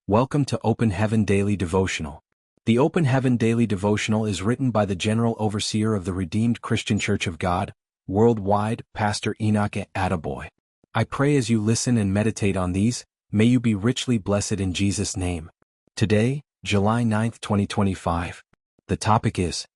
Welcome to Open Heaven Daily Devotional. The Open Heaven Daily Devotional is written by the General Overseer of the Redeemed Christian Church of God, worldwide, Pastor Enoch Attaboy. I pray as you listen and meditate on these, may you be richly blessed in Jesus' name. Today, July 9th, 2025. The topic is,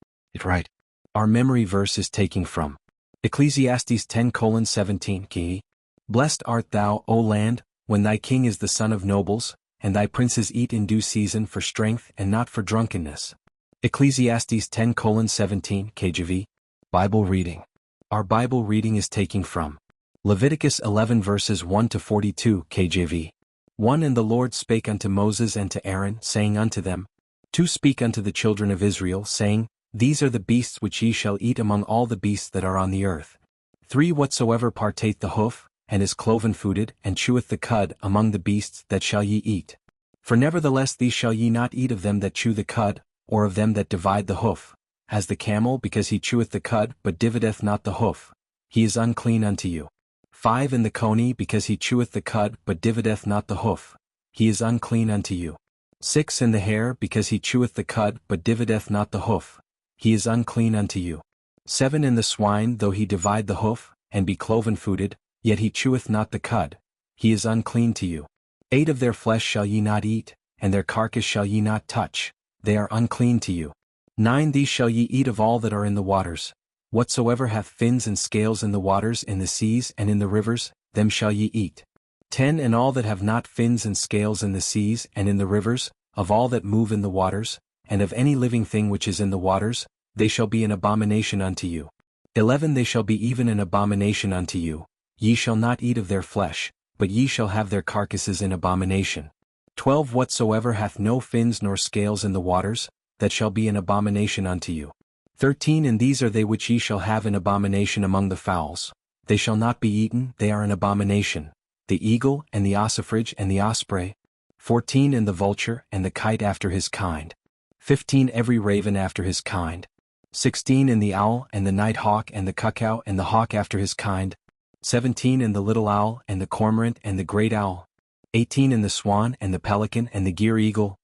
right. Our memory verse is taken from Ecclesiastes 10:17 key. Blessed art thou, O land, when thy king is the son of nobles, and thy princes eat in due season for strength and not for drunkenness. Ecclesiastes 10:17 KJV. Bible reading. Our Bible reading is taken from Leviticus 11 verses 1 to 42 KJV. 1 And the Lord spake unto Moses and to Aaron, saying unto them, 2 Speak unto the children of Israel, saying, These are the beasts which ye shall eat among all the beasts that are on the earth. 3 Whatsoever partake the hoof, and is cloven-footed, and cheweth the cud among the beasts that shall ye eat. For nevertheless these shall ye not eat of them that chew the cud, or of them that divide the hoof. As the camel, because he cheweth the cud, but divideth not the hoof, he is unclean unto you. 5 And the coney, because he cheweth the cud, but divideth not the hoof, he is unclean unto you. 6 And the hare, because he cheweth the cud, but divideth not the hoof, he is unclean unto you. 7 And the swine, though he divide the hoof, and be cloven-footed, yet he cheweth not the cud, he is unclean to you. 8 Of their flesh shall ye not eat, and their carcass shall ye not touch, they are unclean to you. 9 These shall ye eat of all that are in the waters. Whatsoever hath fins and scales in the waters, in the seas and in the rivers, them shall ye eat. 10 And all that have not fins and scales in the seas and in the rivers, of all that move in the waters, and of any living thing which is in the waters, they shall be an abomination unto you. 11 They shall be even an abomination unto you. Ye shall not eat of their flesh, but ye shall have their carcasses in abomination. 12 Whatsoever hath no fins nor scales in the waters, that shall be an abomination unto you. 13 And these are they which ye shall have in abomination among the fowls. They shall not be eaten, they are an abomination. The eagle, and the ossifrage, and the osprey. 14 And the vulture, and the kite after his kind. 15 Every raven after his kind. 16 And the owl, and the night hawk, and the cuckoo, and the hawk after his kind. 17 And the little owl, and the cormorant, and the great owl. 18 And the swan, and the pelican, and the gier eagle.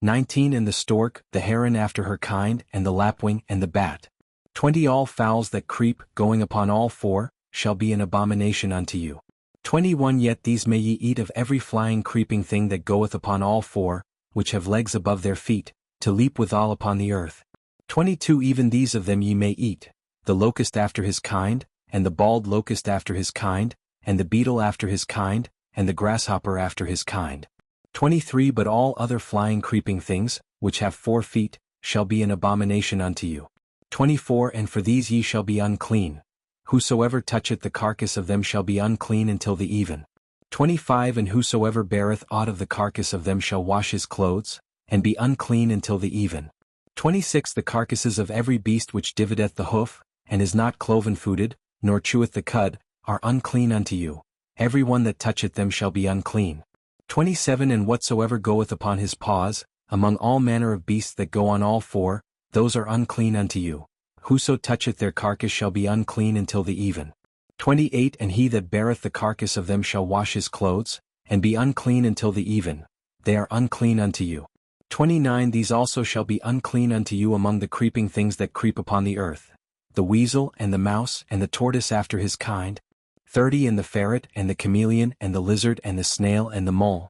19 And the stork, the heron after her kind, and the lapwing, and the bat. 20 All fowls that creep, going upon all four, shall be an abomination unto you. 21 Yet these may ye eat of every flying creeping thing that goeth upon all four, which have legs above their feet, to leap withal upon the earth. 22 Even these of them ye may eat, the locust after his kind, and the bald locust after his kind, and the beetle after his kind, and the grasshopper after his kind. 23 But all other flying creeping things, which have 4 feet, shall be an abomination unto you. 24 And for these ye shall be unclean. Whosoever toucheth the carcass of them shall be unclean until the even. 25 And whosoever beareth aught of the carcass of them shall wash his clothes, and be unclean until the even. 26 The carcasses of every beast which divideth the hoof, and is not cloven-footed, nor cheweth the cud, are unclean unto you. Every one that toucheth them shall be unclean. 27 And whatsoever goeth upon his paws, among all manner of beasts that go on all four, those are unclean unto you. Whoso toucheth their carcass shall be unclean until the even. 28 And he that beareth the carcass of them shall wash his clothes, and be unclean until the even. They are unclean unto you. 29 These also shall be unclean unto you among the creeping things that creep upon the earth. The weasel, and the mouse, and the tortoise after his kind. 30 And the ferret, and the chameleon, and the lizard, and the snail, and the mole.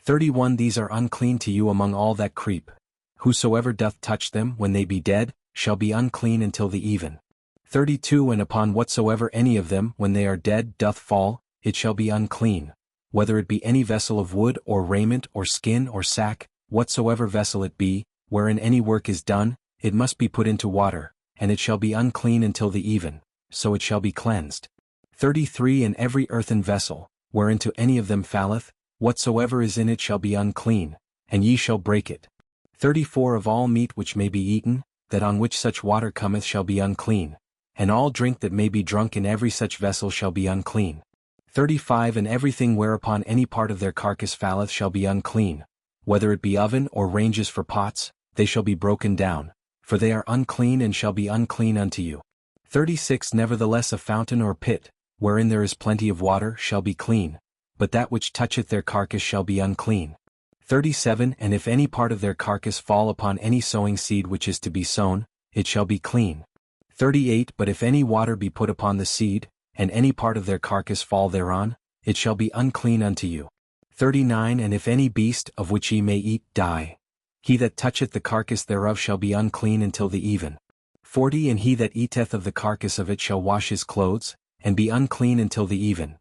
31 These are unclean to you among all that creep. Whosoever doth touch them when they be dead, shall be unclean until the even. 32 And upon whatsoever any of them when they are dead doth fall, it shall be unclean. Whether it be any vessel of wood, or raiment, or skin, or sack, whatsoever vessel it be, wherein any work is done, it must be put into water, and it shall be unclean until the even, so it shall be cleansed. 33 And every earthen vessel, whereinto any of them falleth, whatsoever is in it shall be unclean, and ye shall break it. 34 Of all meat which may be eaten, that on which such water cometh shall be unclean, and all drink that may be drunk in every such vessel shall be unclean. 35 And everything whereupon any part of their carcass falleth shall be unclean, whether it be oven or ranges for pots, they shall be broken down, for they are unclean and shall be unclean unto you. 36 Nevertheless a fountain or pit, wherein there is plenty of water, shall be clean, but that which toucheth their carcass shall be unclean. 37 And if any part of their carcass fall upon any sowing seed which is to be sown, it shall be clean. 38 But if any water be put upon the seed, and any part of their carcass fall thereon, it shall be unclean unto you. 39 And if any beast of which ye may eat die, he that toucheth the carcass thereof shall be unclean until the even. 40 And he that eateth of the carcass of it shall wash his clothes, and be unclean until the even.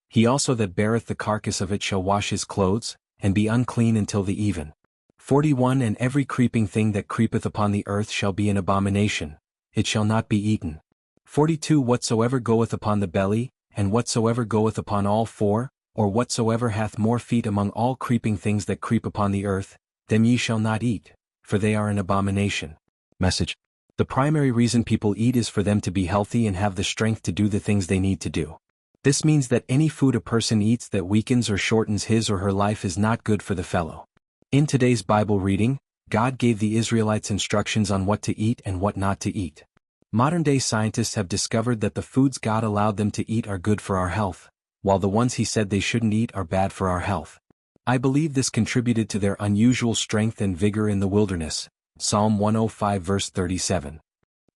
He also that beareth the carcass of it shall wash his clothes, and be unclean until the even. 41 And every creeping thing that creepeth upon the earth shall be an abomination, it shall not be eaten. 42 Whatsoever goeth upon the belly, and whatsoever goeth upon all four, or whatsoever hath more feet among all creeping things that creep upon the earth, them ye shall not eat, for they are an abomination. Message. The primary reason people eat is for them to be healthy and have the strength to do the things they need to do. This means that any food a person eats that weakens or shortens his or her life is not good for the fellow. In today's Bible reading, God gave the Israelites instructions on what to eat and what not to eat. Modern-day scientists have discovered that the foods God allowed them to eat are good for our health, while the ones He said they shouldn't eat are bad for our health. I believe this contributed to their unusual strength and vigor in the wilderness. Psalm 105 verse 37.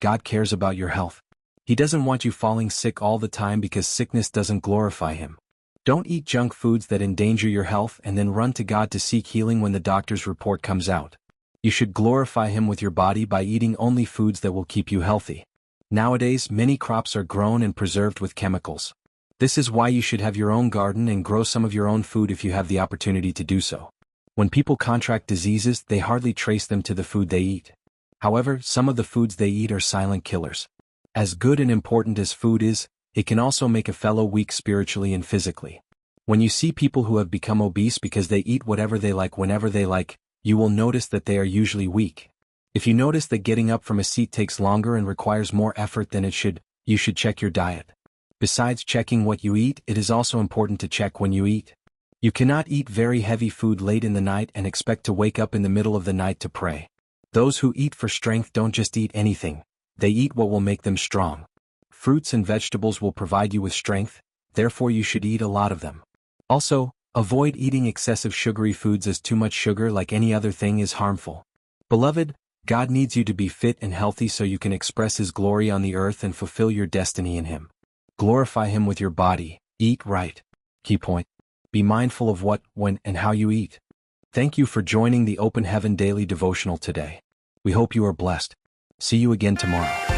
God cares about your health. He doesn't want you falling sick all the time because sickness doesn't glorify Him. Don't eat junk foods that endanger your health and then run to God to seek healing when the doctor's report comes out. You should glorify Him with your body by eating only foods that will keep you healthy. Nowadays, many crops are grown and preserved with chemicals. This is why you should have your own garden and grow some of your own food if you have the opportunity to do so. When people contract diseases, they hardly trace them to the food they eat. However, some of the foods they eat are silent killers. As good and important as food is, it can also make a fellow weak spiritually and physically. When you see people who have become obese because they eat whatever they like whenever they like, you will notice that they are usually weak. If you notice that getting up from a seat takes longer and requires more effort than it should, you should check your diet. Besides checking what you eat, it is also important to check when you eat. You cannot eat very heavy food late in the night and expect to wake up in the middle of the night to pray. Those who eat for strength don't just eat anything. They eat what will make them strong. Fruits and vegetables will provide you with strength, therefore you should eat a lot of them. Also, avoid eating excessive sugary foods as too much sugar, like any other thing, is harmful. Beloved, God needs you to be fit and healthy so you can express His glory on the earth and fulfill your destiny in Him. Glorify Him with your body, eat right. Key point. Be mindful of what, when, and how you eat. Thank you for joining the Open Heaven Daily Devotional today. We hope you are blessed. See you again tomorrow.